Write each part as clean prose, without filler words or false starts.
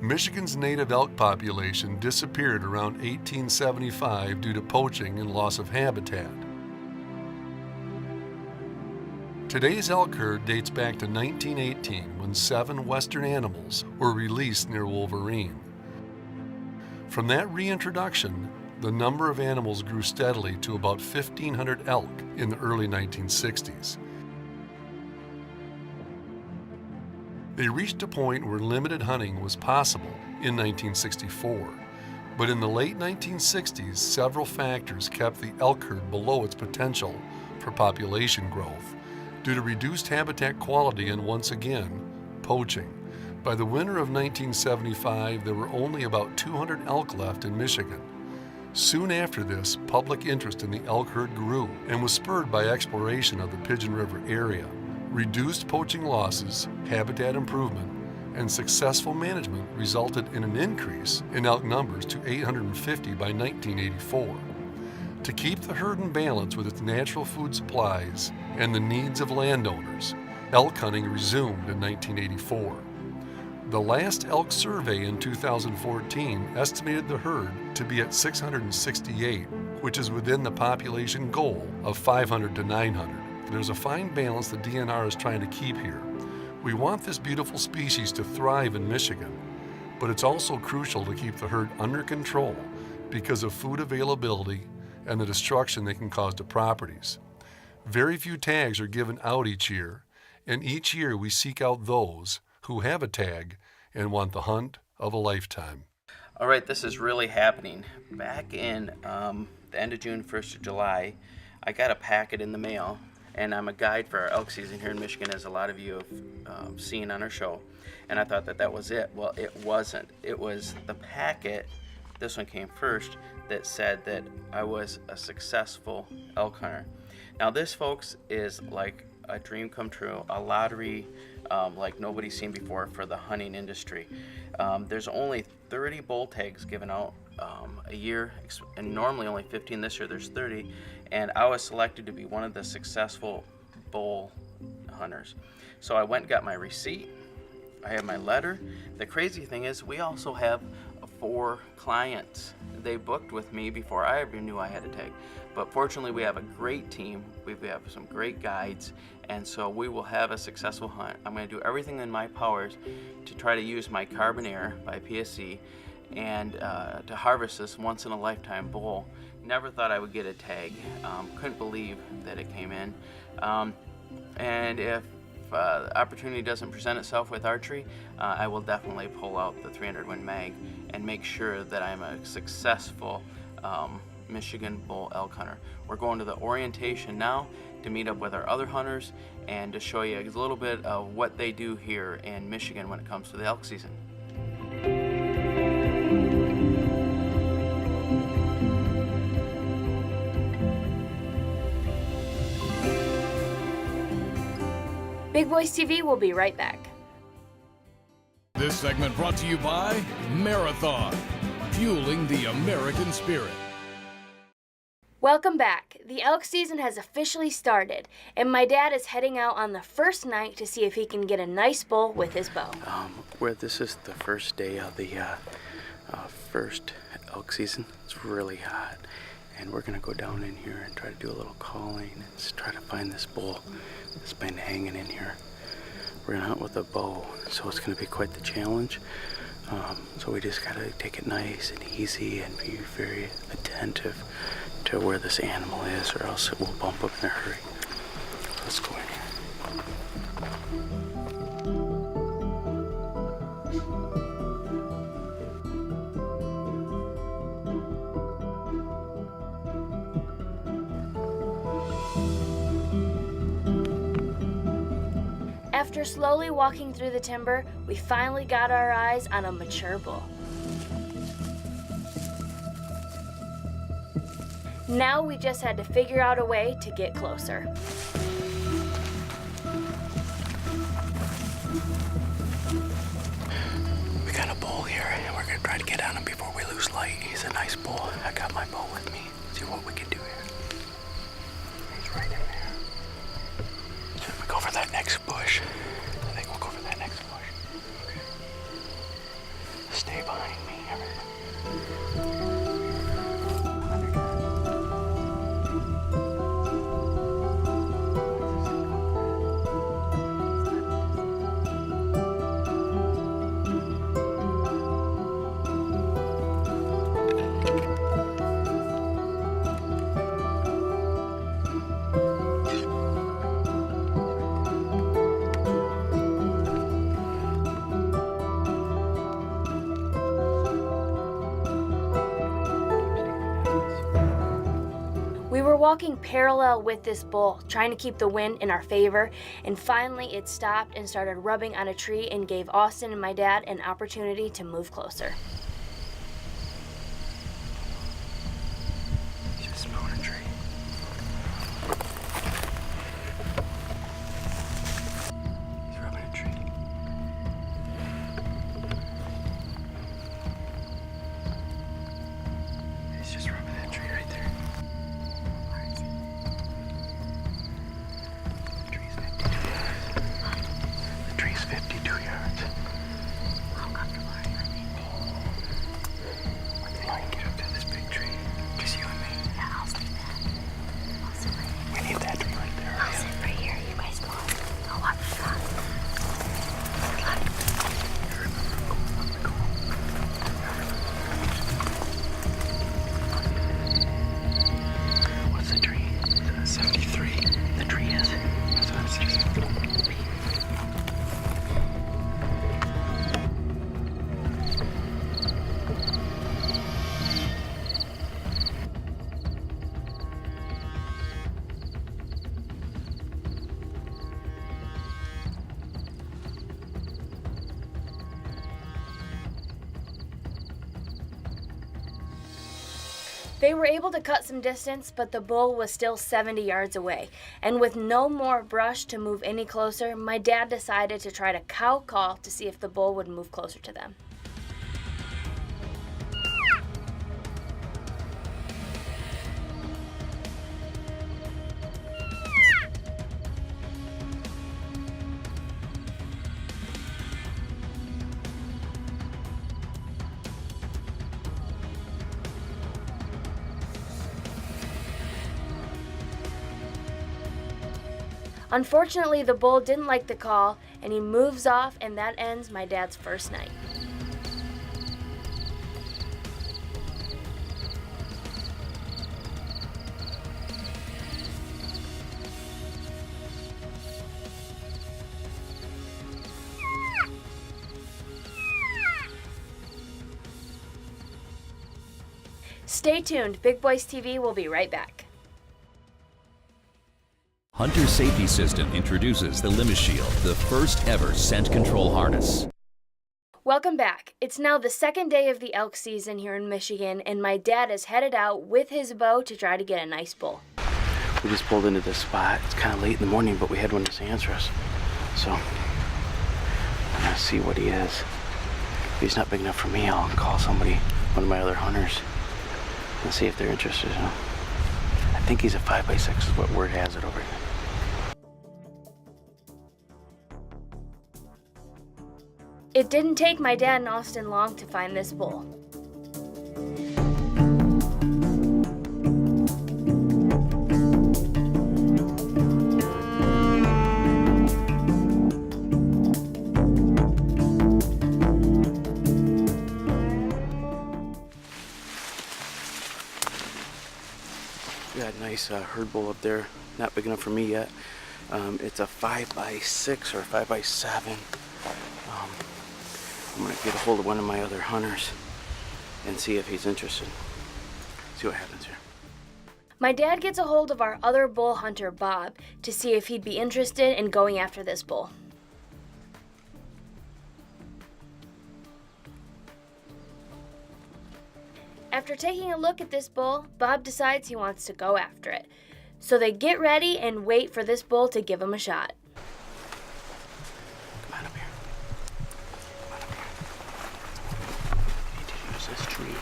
Michigan's native elk population disappeared around 1875 due to poaching and loss of habitat. Today's elk herd dates back to 1918 when 7 western animals were released near Wolverine. From that reintroduction, the number of animals grew steadily to about 1,500 elk in the early 1960s. They reached a point where limited hunting was possible in 1964, but in the late 1960s, several factors kept the elk herd below its potential for population growth due to reduced habitat quality and, once again, poaching. By the winter of 1975, there were only about 200 elk left in Michigan. Soon after this, public interest in the elk herd grew and was spurred by exploration of the Pigeon River area. Reduced poaching losses, habitat improvement, and successful management resulted in an increase in elk numbers to 850 by 1984. To keep the herd in balance with its natural food supplies and the needs of landowners, elk hunting resumed in 1984. The last elk survey in 2014 estimated the herd to be at 668, which is within the population goal of 500 to 900. There's a fine balance the DNR is trying to keep here. We want this beautiful species to thrive in Michigan, but it's also crucial to keep the herd under control because of food availability and the destruction they can cause to properties. Very few tags are given out each year, and each year we seek out those who have a tag and want the hunt of a lifetime. All right, this is really happening. Back in the end of June, 1st of July, I got a packet in the mail, and I'm a guide for our elk season here in Michigan, as a lot of you have seen on our show, and I thought that was it. Well, it wasn't. It was the packet, this one came first, that said that I was a successful elk hunter. Now this, folks, is like a dream come true, a lottery like nobody's seen before for the hunting industry. There's only 30 bull tags given out a year, and normally only 15 this year. There's 30, and I was selected to be one of the successful bull hunters. So I went and got my receipt. I have my letter. The crazy thing is we also have 4 clients. They booked with me before I ever knew I had a tag. But fortunately, we have a great team. We have some great guides, and so we will have a successful hunt. I'm going to do everything in my powers to try to use my Carbon Air by PSC and to harvest this once-in-a-lifetime bull. Never thought I would get a tag. Couldn't believe that it came in. And if the opportunity doesn't present itself with archery, I will definitely pull out the 300 Win Mag and make sure that I'm a successful Michigan bull elk hunter. We're going to the orientation now to meet up with our other hunters and to show you a little bit of what they do here in Michigan when it comes to the elk season. Big Boys TV will be right back. This segment brought to you by Marathon, fueling the American spirit. Welcome back. The elk season has officially started, and my dad is heading out on the first night to see if he can get a nice bull with his bow. This is the first day of the first elk season. It's really hot, and we're gonna go down in here and try to do a little calling and try to find this bull that's been hanging in here. We're gonna hunt with a bow, so it's gonna be quite the challenge. So we just gotta take it nice and easy and be very attentive to where this animal is, or else it will bump up in a hurry. Let's go in here. After slowly walking through the timber, we finally got our eyes on a mature bull. Now we just had to figure out a way to get closer. We got a bull here, and we're gonna try to get on him before we lose light. He's a nice bull. I got my bow with me. See what we can do here. He's right in there. Should we go for that next bush? I think we'll go for that next bush. Okay. walking parallel with this bull, trying to keep the wind in our favor, and finally it stopped and started rubbing on a tree and gave Austin and my dad an opportunity to move closer. Just smelling a tree. He's rubbing a tree. He's just rubbing that tree right there. Where is he? The tree's 52 yards. The tree's 52 yards. How comfortable are you with me? I think we can get up to this big tree. Just you and me. Yeah, I'll stay back. I'll sit right here. We need that tree right there. I'll sit right here. You guys go. I'll watch the shot. What's the tree? 73. The tree is. That's what it says. They were able to cut some distance, but the bull was still 70 yards away. And with no more brush to move any closer, my dad decided to try to cow call to see if the bull would move closer to them. Unfortunately, the bull didn't like the call, and he moves off, and that ends my dad's first night. Stay tuned. Big Boys TV will be right back. Hunter Safety System introduces the LimiShield, the first ever scent control harness. Welcome back. It's now the second day of the elk season here in Michigan, and my dad is headed out with his bow to try to get a nice bull. We just pulled into this spot. It's kind of late in the morning, but we had one to answer us. So I'm gonna see what he is. If he's not big enough for me, I'll call somebody, one of my other hunters, and see if they're interested. You know? I think he's a 5x6 is what word has it over here. It didn't take my dad and Austin long to find this bull. We got a nice herd bull up there. Not big enough for me yet. It's a 5x6 or 5x7. I'm gonna get a hold of one of my other hunters and see if he's interested. See what happens here. My dad gets a hold of our other bull hunter, Bob, to see if he'd be interested in going after this bull. After taking a look at this bull, Bob decides he wants to go after it. So they get ready and wait for this bull to give him a shot. Come on up here. Come on up here. You need to use this tree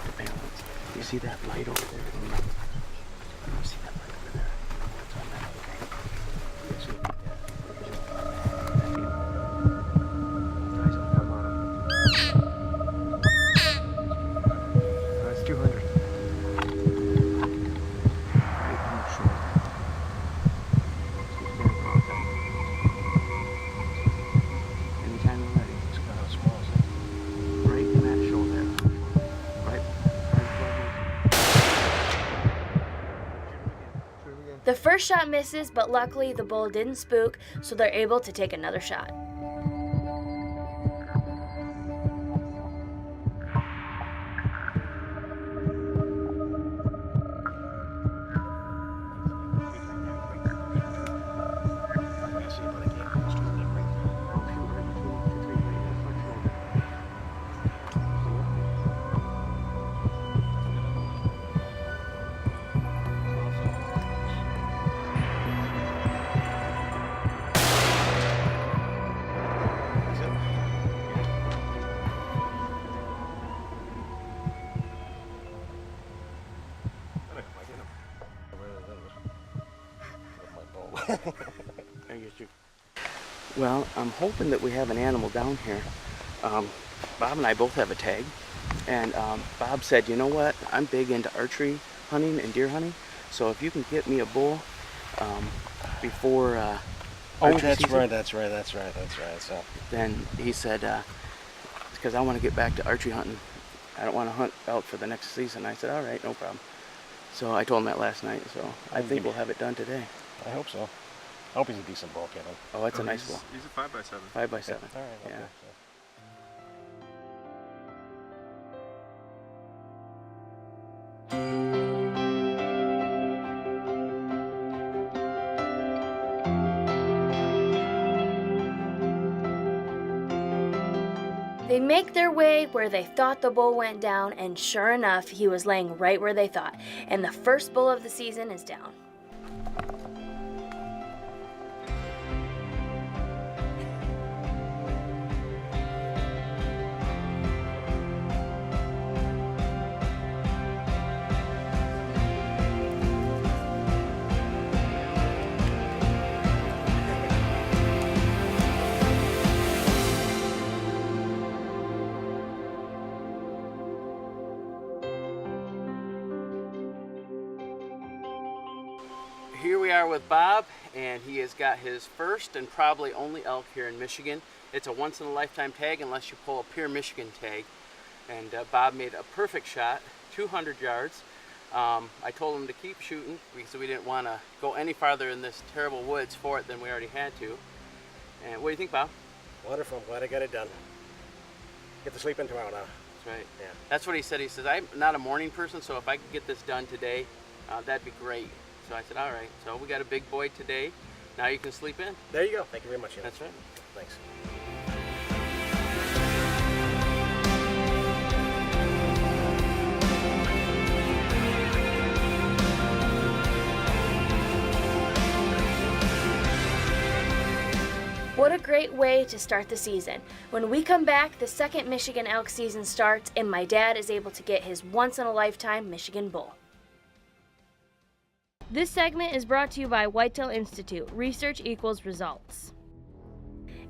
to balance. You see that light over there? You see that light over there? It's on that, okay? So eyes on that bottom. That's 200. Right on the shore. Anytime you're ready, just got how small is it? Right in that shoulder. Right. The first shot misses, but luckily the bull didn't spook, so they're able to take another shot. Well, I'm hoping that we have an animal down here. Bob and I both have a tag, and Bob said, you know what, I'm big into archery hunting and deer hunting, so if you can get me a bull before archery season, that's right. So then he said, because I want to get back to archery hunting. I don't want to hunt elk for the next season. I said, all right, no problem. So I told him that last night, so I think we'll have it done today. I hope so. I hope he's a decent bull, Kevin. Oh, that's a nice bull. He's a 5x7. 5x7. Yeah. All right. Yeah. Okay. They make their way where they thought the bull went down, and sure enough, he was laying right where they thought. And the first bull of the season is down. Here we are with Bob, and he has got his first and probably only elk here in Michigan. It's a once-in-a-lifetime tag unless you pull a pure Michigan tag. And Bob made a perfect shot, 200 yards. I told him to keep shooting because we didn't want to go any farther in this terrible woods for it than we already had to. And what do you think, Bob? Wonderful. I'm glad I got it done. Get to sleep in tomorrow now. That's right. Yeah. That's what he said. He says, I'm not a morning person, so if I could get this done today, that'd be great. So I said, all right. So we got a big boy today. Now you can sleep in. There you go. Thank you very much. That's right. Thanks. What a great way to start the season. When we come back, the second Michigan elk season starts, and my dad is able to get his once-in-a-lifetime Michigan bull. This segment is brought to you by Whitetail Institute. Research equals results.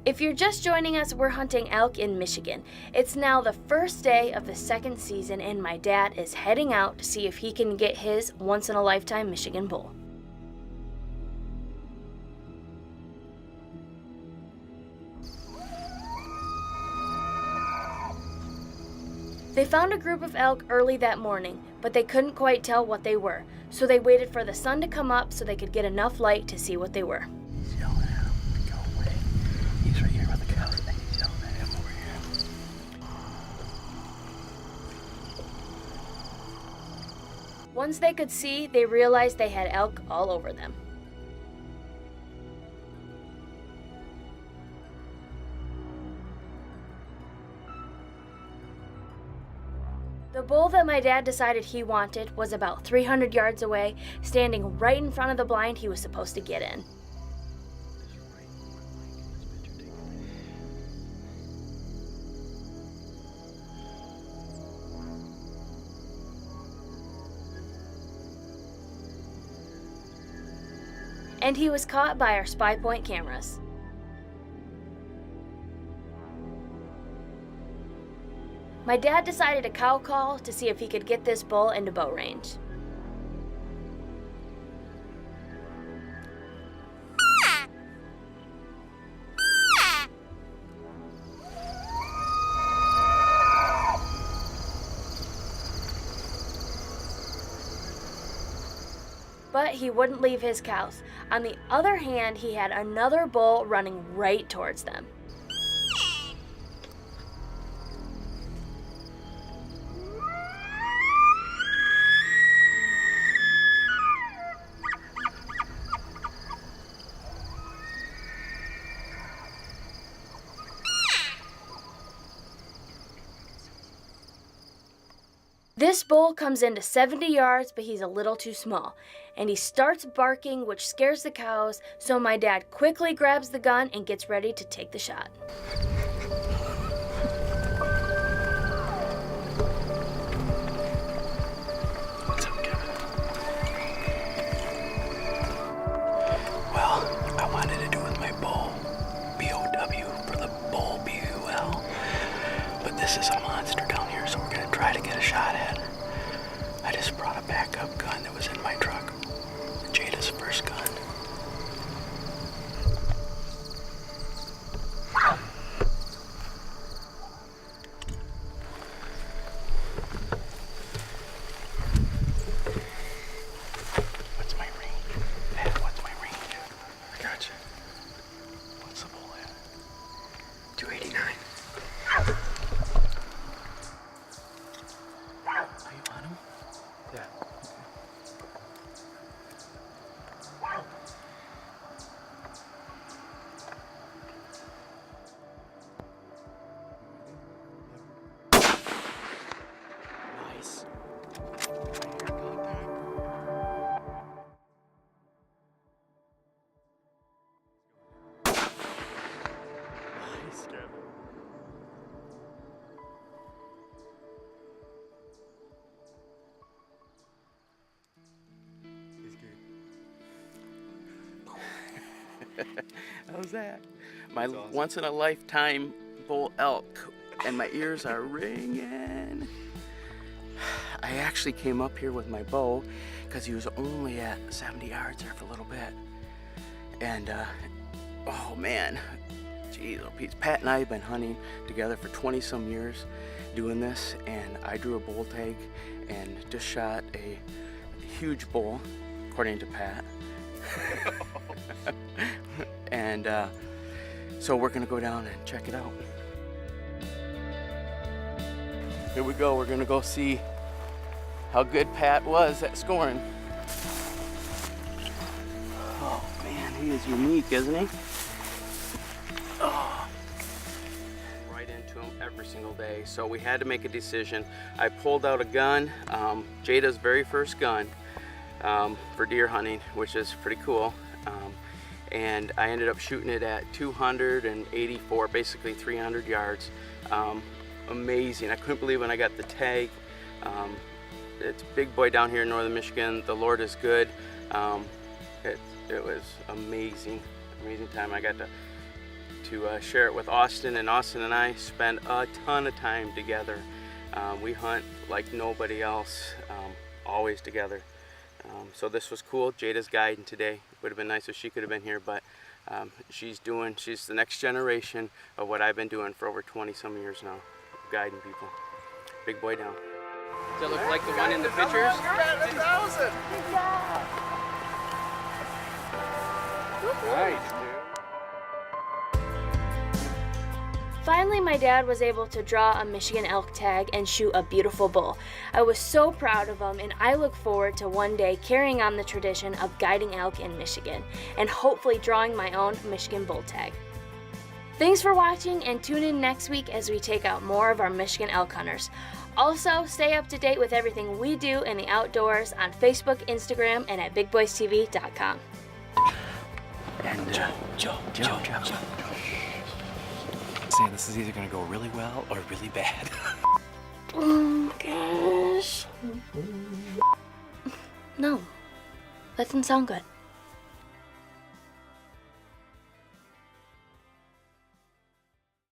If you're just joining us, we're hunting elk in Michigan. It's now the first day of the second season, and my dad is heading out to see if he can get his once-in-a-lifetime Michigan bull. They found a group of elk early that morning, but they couldn't quite tell what they were, so they waited for the sun to come up so they could get enough light to see what they were. He's yelling at him. Go away. He's right here with the cows. He's yelling at him over here. Once they could see, they realized they had elk all over them. The bull that my dad decided he wanted was about 300 yards away, standing right in front of the blind he was supposed to get in. And he was caught by our spy point cameras. My dad decided to cow call to see if he could get this bull into bow range. But he wouldn't leave his cows. On the other hand, he had another bull running right towards them. This bull comes into 70 yards, but he's a little too small, and he starts barking, which scares the cows, so my dad quickly grabs the gun and gets ready to take the shot. Well, this is a monster down here, so we're gonna try to get a shot at it. I just brought a backup gun that was in my truck. Jada's first gun. What's my range? Pat, what's my range? I got you. What's the bull at? 289. Are you on him? Yeah. Nice. Nice, Kevin. How's that? My awesome. once in a lifetime bull elk, and my ears are ringing. I actually came up here with my bow because he was only at 70 yards there for a little bit. And oh man, geez, oh, Pete, Pat and I have been hunting together for 20 some years doing this, and I drew a bull tag and just shot a huge bull, according to Pat. And so we're gonna go down and check it out. Here we go, we're gonna go see how good Pat was at scoring. Oh man, he is unique, isn't he? Oh. Right into him every single day. So we had to make a decision. I pulled out a gun, Jada's very first gun, for deer hunting, which is pretty cool. And I ended up shooting it at 284, basically 300 yards. Amazing. I couldn't believe when I got the tag. It's a big boy down here in northern Michigan. The Lord is good. It was amazing, amazing time. I got to share it with Austin, and Austin and I spend a ton of time together. We hunt like nobody else, always together. So this was cool. Jada's guiding today. Would have been nice if she could have been here, but she's the next generation of what I've been doing for over 20 some years now, guiding people. Big boy down. Does it look like the one in the pictures? You're at 1,000. Nice, dude. Finally, my dad was able to draw a Michigan elk tag and shoot a beautiful bull. I was so proud of him, and I look forward to one day carrying on the tradition of guiding elk in Michigan and hopefully drawing my own Michigan bull tag. Thanks for watching, and tune in next week as we take out more of our Michigan elk hunters. Also, stay up to date with everything we do in the outdoors on Facebook, Instagram, and at BigBoysTV.com. And Joe. Saying this is either going to go really well or really bad. Oh, gosh. No, that didn't sound good.